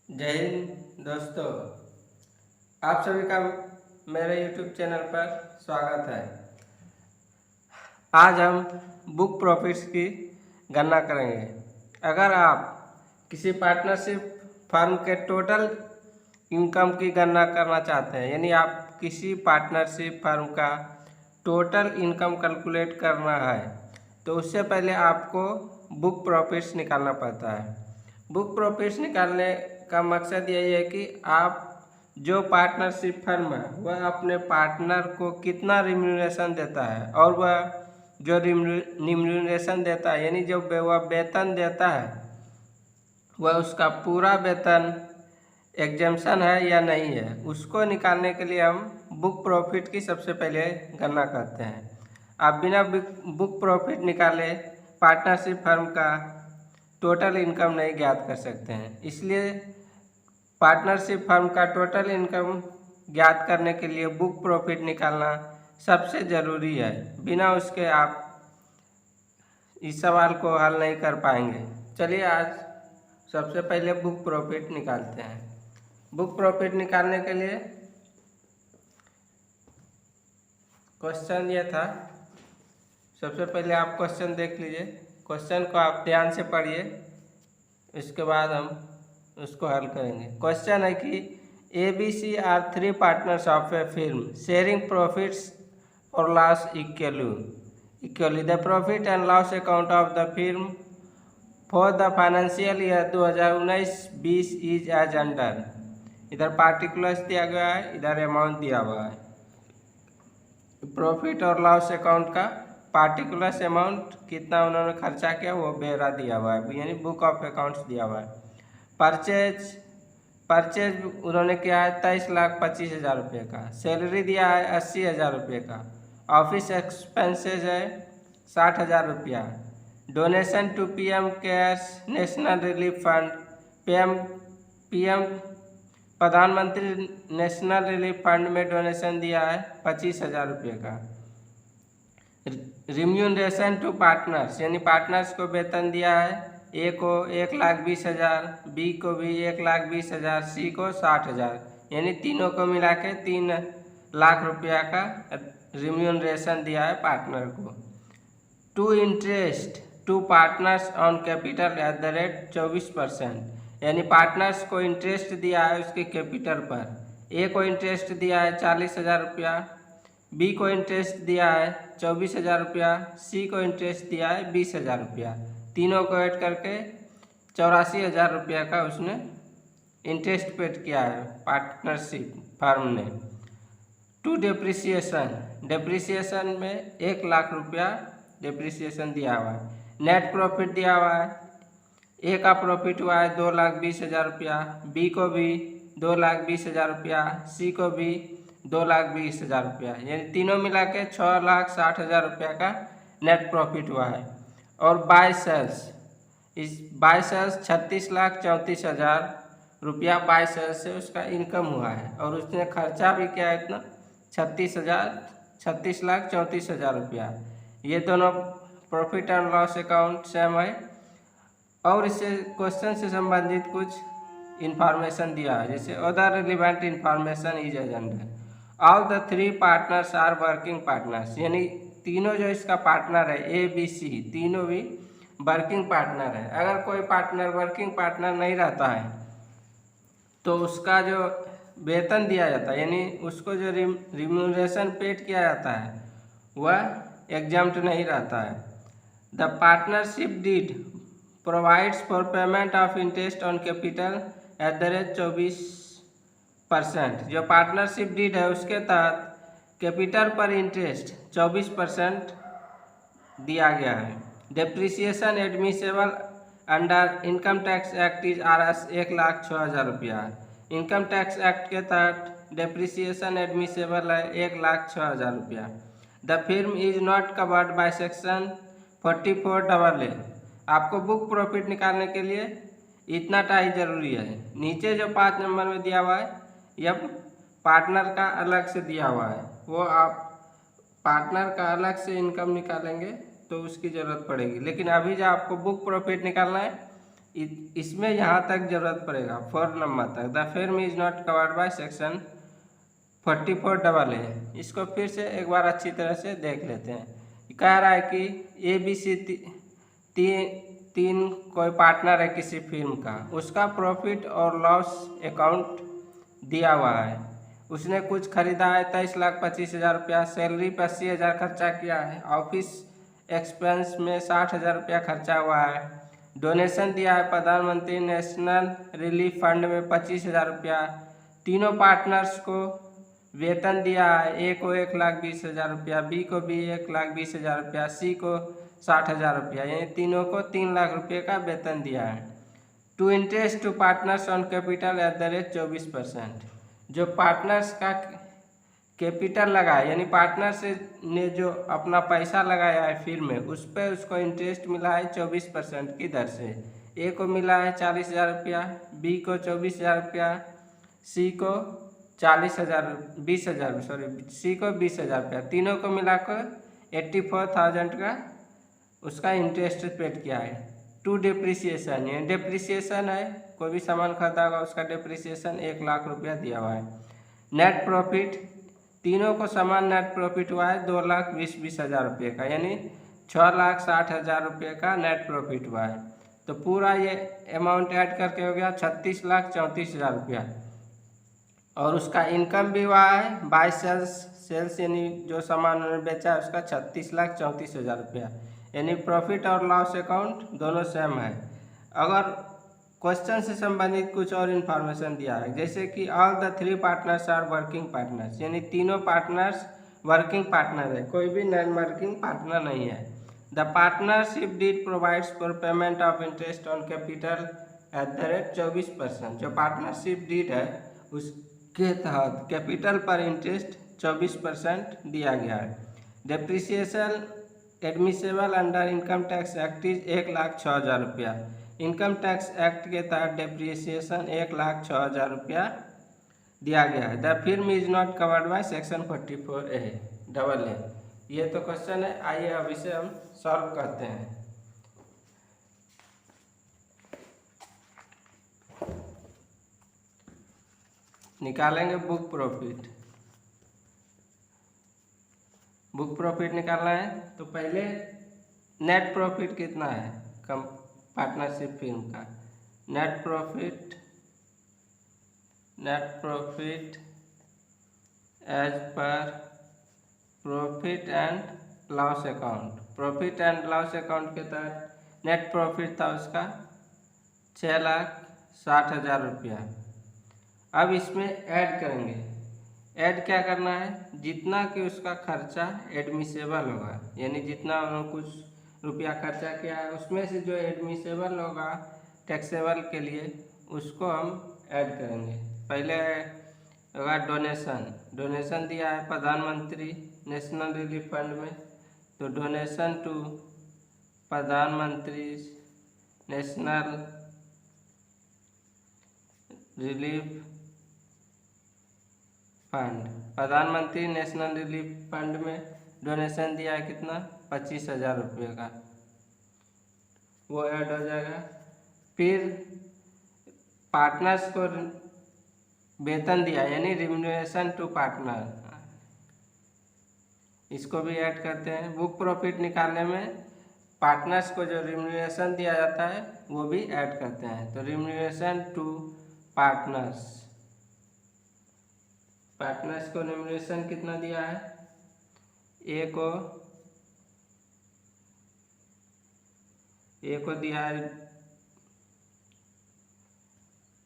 जय हिंद दोस्तों, आप सभी का मेरे YouTube चैनल पर स्वागत है। आज हम बुक प्रॉफिट्स की गणना करेंगे। अगर आप किसी पार्टनरशिप फर्म के टोटल इनकम की गणना करना चाहते हैं, यानी आप किसी पार्टनरशिप फर्म का टोटल इनकम कैलकुलेट करना है, तो उससे पहले आपको बुक प्रॉफिट्स निकालना पड़ता है। बुक प्रॉफिट्स निकालने का मकसद यही है कि आप जो पार्टनरशिप फर्म है वह अपने पार्टनर को कितना रिम्यूनरेशन देता है, और वह जो रिम्यूनरेशन देता है यानी जो वह वेतन देता है वह उसका पूरा वेतन एग्जेम्पशन है या नहीं है, उसको निकालने के लिए हम बुक प्रॉफिट की सबसे पहले गणना करते हैं। आप बिना बुक प्रॉफिट निकाले पार्टनरशिप फर्म का टोटल इनकम नहीं ज्ञात कर सकते हैं। इसलिए पार्टनरशिप फर्म का टोटल इनकम ज्ञात करने के लिए बुक प्रॉफिट निकालना सबसे ज़रूरी है। बिना उसके आप इस सवाल को हल नहीं कर पाएंगे। चलिए आज सबसे पहले बुक प्रॉफिट निकालते हैं। बुक प्रॉफिट निकालने के लिए क्वेश्चन ये था, सबसे पहले आप क्वेश्चन देख लीजिए। क्वेश्चन को आप ध्यान से पढ़िए, इसके बाद हम उसको हल करेंगे। क्वेश्चन है कि ABC are 3 partners of a film sharing profits और loss equally the profit and loss account of the film for the financial year 2019-20 is as under. इधर पार्टिकुलर्स दिया गया है, इधर अमाउंट दिया हुआ है। प्रॉफिट और लॉस अकाउंट का पार्टिकुलर्स अमाउंट कितना उन्होंने खर्चा किया वो ब्यौरा दिया हुआ है, यानी बुक ऑफ अकाउंट्स दिया हुआ है। परचेज उन्होंने किया है 23,25,000 रुपये का। सैलरी दिया है 80,000 रुपये का। ऑफिस एक्सपेंसेज है 60,000 रुपया। Donation to PM cares national relief fund PM प्रधानमंत्री नेशनल रिलीफ फंड में डोनेशन दिया है 25,000 रुपये का। रिम्यूनरेशन टू पार्टनर्स यानी पार्टनर्स को वेतन दिया है, A को 1,20,000, B को भी 1,20,000, C को 60,000, यानी तीनों को मिला के 3 लाख रुपया का रिम्यूनरेशन दिया है पार्टनर को। To interest to partners on capital at the rate 24%, यानी पार्टनर्स को इंटरेस्ट दिया है उसके कैपिटल पर। A को इंटरेस्ट दिया है 40,000 रुपया, B को इंटरेस्ट दिया है 24,000 रुपया, C को इंटरेस्ट दिया है 20,000 रुपया। तीनों को ऐड करके 84,000 रुपया का उसने इंटरेस्ट पेड किया है पार्टनरशिप फर्म ने। टू डेप्रिसिएशन में 1 लाख रुपया डेप्रिसिएशन दिया हुआ है। नेट प्रॉफिट दिया हुआ है। A का प्रॉफिट हुआ है 2,20,000 रुपया, B को भी 2,20,000 रुपया, C को भी 2,20,000 रुपया, यानी तीनों मिला के 6,60,000 रुपया का नेट प्रॉफिट हुआ है। और बाय सेल्स 36,34,000 रुपया बाय सेल्स से उसका इनकम हुआ है, और उसने खर्चा भी किया है इतना 36,34,000 रुपया। ये दोनों profit and loss account same है। और इससे क्वेश्चन से संबंधित कुछ इंफॉर्मेशन दिया है, जैसे other relevant information is agenda. All the 3 partners are working partners, यानी तीनों जो इसका पार्टनर है ABC तीनों भी वर्किंग पार्टनर है। अगर कोई पार्टनर वर्किंग पार्टनर नहीं रहता है तो उसका जो वेतन दिया जाता है, यानी उसको जो रिम्यूनरेशन पेड किया जाता है वह एग्जम्प्ट नहीं रहता है। The partnership deed provides for payment of interest on capital at the rate 24%। जो पार्टनरशिप डीड है उसके तहत कैपिटल पर इंटरेस्ट 24% दिया गया है। Depreciation admissible under income tax act is RS 1,06,000 रुपया। इनकम टैक्स एक्ट के तहत डेप्रिसिएशन एडमिसेबल है 1,06,000 रुपया। The film is not covered by section 44AA। आपको बुक प्रॉफिट निकालने के लिए इतना टाइम जरूरी है। नीचे जो 5 नंबर में दिया हुआ है यह पार्टनर का अलग से दिया हुआ है, वो आप पार्टनर का अलग से इनकम निकालेंगे तो उसकी ज़रूरत पड़ेगी। लेकिन अभी जो आपको बुक प्रॉफिट निकालना है इसमें यहाँ तक जरूरत पड़ेगा 4 नंबर तक। The firm is not covered by section 44AA। इसको फिर से एक बार अच्छी तरह से देख लेते हैं। कह रहा है कि ABC तीन कोई पार्टनर है किसी फिल्म का, उसका प्रॉफिट और लॉस अकाउंट दिया हुआ है। उसने कुछ खरीदा है 23,25,000 रुपया, सैलरी पर 80,000 खर्चा किया है, ऑफिस एक्सपेंस में 60,000 रुपया खर्चा हुआ है, डोनेशन दिया है प्रधानमंत्री नेशनल रिलीफ फंड में 25,000 रुपया, तीनों पार्टनर्स को वेतन दिया है, ए को 1,20,000 रुपया, बी को भी 1,20,000 रुपया, सी को 60,000 रुपया, यानी तीनों को 3 लाख रुपये का वेतन दिया है। To interest to partners on capital at the rate 24%। जो पार्टनर्स का कैपिटल लगाया यानी पार्टनर्स ने जो अपना पैसा लगाया है फिल्म में, उस पर उसको इंटरेस्ट मिला है 24% की दर से। ए को मिला है 40,000 रुपया, बी को 24,000 रुपया, सी को 20,000 सी को 20,000 रुपया, तीनों को मिलाकर 84,000 का उसका इंटरेस्ट पेड किया है। टू डिप्रिसिएशन, यानी डिप्रिसिएशन है, कोई भी सामान खरीदा होगा उसका डिप्रिसिएशन 1 लाख रुपया दिया हुआ है। नेट प्रॉफिट, तीनों को समान नेट प्रॉफिट हुआ है 2,20,000 रुपये का, यानी 6,60,000 रुपये का नेट प्रॉफिट हुआ है। तो पूरा ये अमाउंट ऐड करके हो गया 36,34,000 रुपया। और उसका इनकम भी हुआ है बाय सेल्स यानी जो सामान उन्होंने बेचा है उसका 36,34,000 रुपया, यानी प्रॉफिट और लॉस अकाउंट दोनों सेम है। अगर क्वेश्चन से संबंधित कुछ और इन्फॉर्मेशन दिया है, जैसे कि all the 3 partners are working partners, यानी तीनों पार्टनर्स वर्किंग पार्टनर है, कोई भी नॉन वर्किंग पार्टनर नहीं है। The partnership deed provides for payment of interest on capital at the rate 24%। जो पार्टनरशिप डीड है उसके तहत कैपिटल पर इंटरेस्ट 24% दिया गया है। Depreciation admissible under income tax act is 1,06,000 रुपया। इनकम टैक्स एक्ट के तहत डेप्रिसिएशन 1,06,000 रुपया दिया गया है। The film is not covered by section 44A। ये तो क्वेश्चन है, आइए अब इसे हम सॉल्व करते हैं। निकालेंगे बुक प्रॉफिट। बुक प्रॉफिट निकालना है तो पहले नेट प्रॉफिट कितना है कम पार्टनरशिप फिल्म का। Net profit as per profit and loss account. Profit and loss account के तहत नेट प्रॉफिट था उसका 6,60,000 रुपया। अब इसमें ऐड करेंगे। ऐड क्या करना है, जितना कि उसका खर्चा एडमिसेबल होगा, यानी जितना उन्होंने कुछ रुपया खर्चा किया है उसमें से जो एडमिसेबल होगा टैक्सेबल के लिए उसको हम ऐड करेंगे। पहले होगा डोनेशन दिया है प्रधानमंत्री नेशनल रिलीफ फंड में, तो डोनेशन टू प्रधानमंत्री नेशनल रिलीफ फंड। प्रधानमंत्री नेशनल रिलीफ फंड में डोनेशन दिया है कितना 25,000 रुपये का, वो ऐड हो जाएगा। फिर पार्टनर्स को वेतन दिया यानी रिम्यूनरेशन टू पार्टनर, इसको भी ऐड करते हैं। बुक प्रॉफिट निकालने में पार्टनर्स को जो रिम्यूनरेशन दिया जाता है वो भी ऐड करते हैं, तो रिम्यूनरेशन टू पार्टनर्स को रिम्यूनरेशन कितना दिया है, ए को दिया है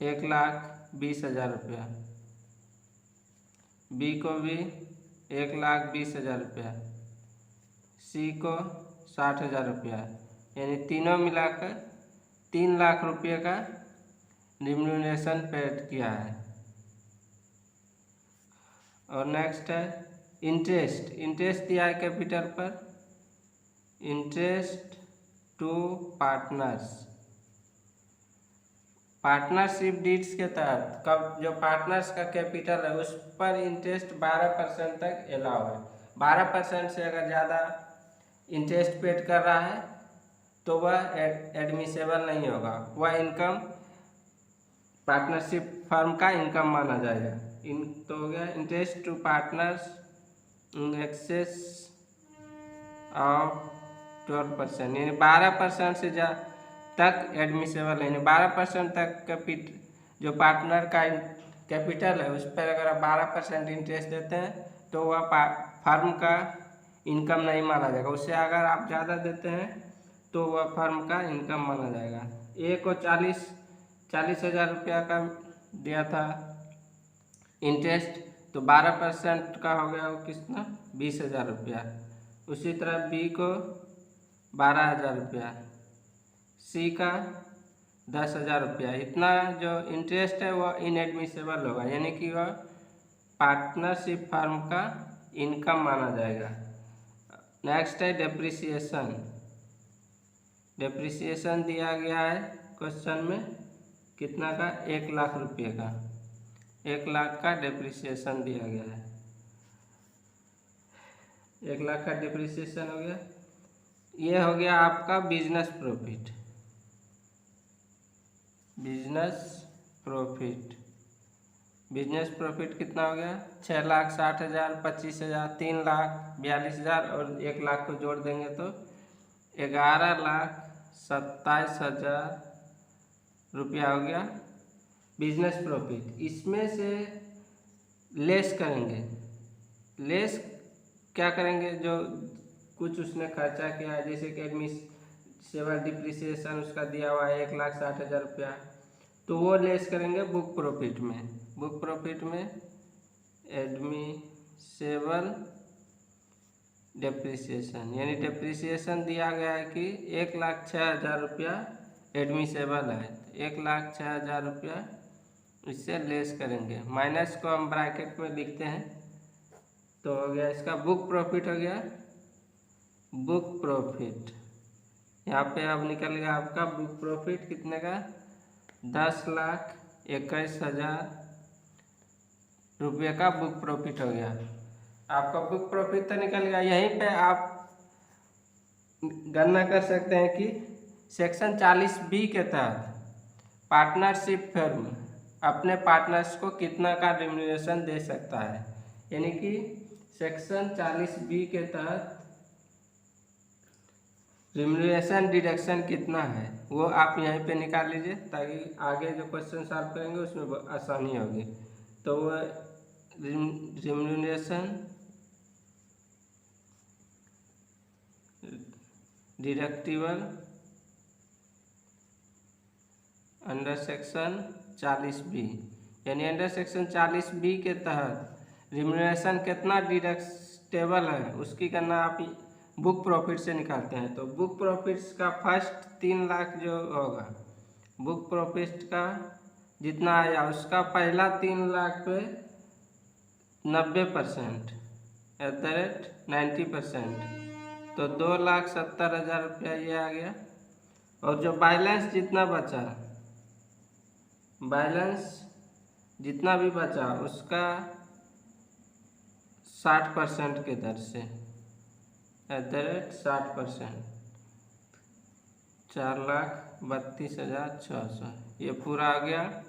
1,20,000 रुपया, बी को भी 1,20,000 रुपया, सी को 60,000 रुपया, यानी तीनों मिलाकर 3 लाख रुपये का रिम्यूनरेशन पेड किया है। और नेक्स्ट है इंटरेस्ट दिया है कैपिटल पर, इंटरेस्ट टू पार्टनरशिप डीड्स के तहत कब जो पार्टनर्स का कैपिटल है उस पर इंटरेस्ट 12% तक अलाउ है। 12% से अगर ज़्यादा इंटरेस्ट पेड कर रहा है तो वह एडमिसेबल नहीं होगा, वह इनकम पार्टनरशिप फर्म का इनकम माना जाएगा। तो हो गया interest to partners in excess of 12%, यानी 12% से तक एडमिसेबल है, यानी 12% तक जो पार्टनर का कैपिटल है उस पर अगर आप 12% इंटरेस्ट देते हैं तो वह फर्म का इनकम नहीं माना जाएगा। उससे अगर आप ज़्यादा देते हैं तो वह फर्म का इनकम माना जाएगा। ए को 40,000 रुपया का दिया था इंटरेस्ट, तो 12% का हो गया वो कितना 20,000 रुपया। उसी तरह बी को 12,000 रुपया, सी का 10,000 रुपया। इतना जो इंटरेस्ट है वह इनएडमिसेबल होगा, यानी कि वह पार्टनरशिप फर्म का इनकम माना जाएगा। नेक्स्ट है डेप्रिसिएशन। डेप्रिसिएशन दिया गया है क्वेश्चन में कितना का 1 लाख रुपये का, 1 लाख का डेप्रिसिएशन दिया गया है। 1 लाख का डेप्रिसिएशन हो गया। ये हो गया आपका बिजनेस प्रॉफिट। बिजनेस प्रॉफिट कितना हो गया 6,60,000, 25,000, 3,42,000 और 1 लाख को जोड़ देंगे तो 11,27,000 रुपया हो गया बिजनेस प्रॉफिट। इसमें से लेस करेंगे, लेस क्या करेंगे, जो कुछ उसने खर्चा किया है, जैसे कि एडमिसेबल डिप्रिसिएशन उसका दिया हुआ है 1,60,000 रुपया, तो वो लेस करेंगे बुक प्रॉफिट में। बुक प्रॉफिट में एडमिसेबल डेप्रिसिएशन, यानी डेप्रिसिएशन दिया गया है कि 1,06,000 रुपया एडमिसेबल है, 1,06,000 रुपया इससे लेस करेंगे। माइनस को हम ब्रैकेट में लिखते हैं तो हो गया इसका बुक प्रॉफिट हो गया। बुक प्रॉफिट यहाँ पे अब निकल गया आपका बुक प्रॉफिट कितने का 10,21,000 रुपये का बुक प्रॉफिट हो गया। आपका बुक प्रॉफिट तो निकल गया। यहीं पे आप गणना कर सकते हैं कि सेक्शन 40B के तहत पार्टनरशिप फर्म अपने पार्टनर्स को कितना का रिम्यूनरेशन दे सकता है, यानी कि सेक्शन 40B के तहत रिम्यूनरेशन डिडक्शन कितना है वो आप यहीं पे निकाल लीजिए, ताकि आगे जो क्वेश्चन सॉल्व करेंगे उसमें आसानी होगी। तो वो remuneration deductible under section 40B, यानी अंडर सेक्शन 40B के तहत रिम्यूनरेशन कितना डिडक्टेबल है उसकी गणना आप बुक प्रॉफिट से निकालते हैं। तो बुक प्रॉफिट्स का फर्स्ट 3 लाख जो होगा, बुक प्रॉफिट का जितना आया उसका पहला 3 लाख पे 90% @ 90%, तो 2,70,000 रुपया ये आ गया। और जो बैलेंस जितना बचा, बैलेंस जितना भी बचा उसका 60% के दर से @ 60%, 4,32,600, ये पूरा आ गया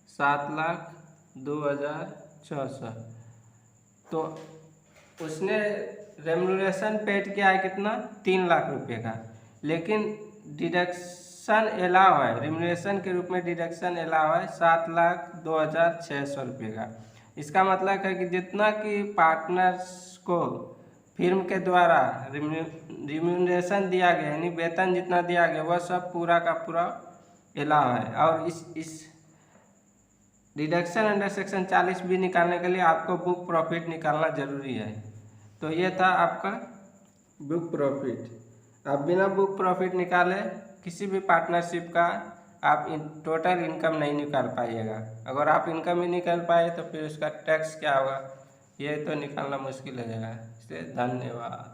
7,02,600। तो उसने रेम्यूनरेशन पेड किया है कितना 3 लाख रुपए का, लेकिन डिडक्शन अलाउ है, रिम्यूनरेशन के रूप में डिडक्शन अलाउ है 7,02,600 रुपये का। इसका मतलब है कि जितना कि पार्टनर्स को फिर्म के द्वारा रिम्यूनरेशन दिया गया, यानी वेतन जितना दिया गया वह सब पूरा का पूरा अलाउ है। और इस डिडक्शन अंडर सेक्शन 40B निकालने के लिए आपको बुक प्रॉफिट निकालना जरूरी है। तो ये था आपका बुक प्रॉफिट। आप बिना बुक प्रॉफिट निकाले किसी भी पार्टनरशिप का आप टोटल इनकम नहीं निकाल पाइएगा। अगर आप इनकम ही निकाल पाए तो फिर उसका टैक्स क्या होगा ये तो निकालना मुश्किल हो जाएगा। इसलिए धन्यवाद।